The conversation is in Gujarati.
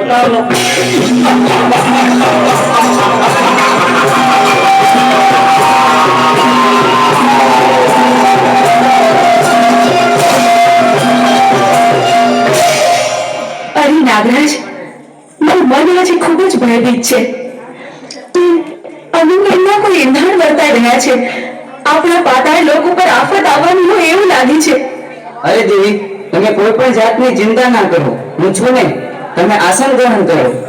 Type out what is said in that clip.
નાગરાજ, મારું મન આજે ખૂબ જ ભયભીત છે. અનુકૂળના કોઈ ઇંધણ વર્તાઈ રહ્યા છે. આપણા પાતાળ લોકો પર આફત આવવાની હોય એવું લાગે છે. અરે દેવી, તમે કોઈ પણ જાતની ચિંતા ના કરો. હું છું ને, તમે આસન ગ્રહણ કરો.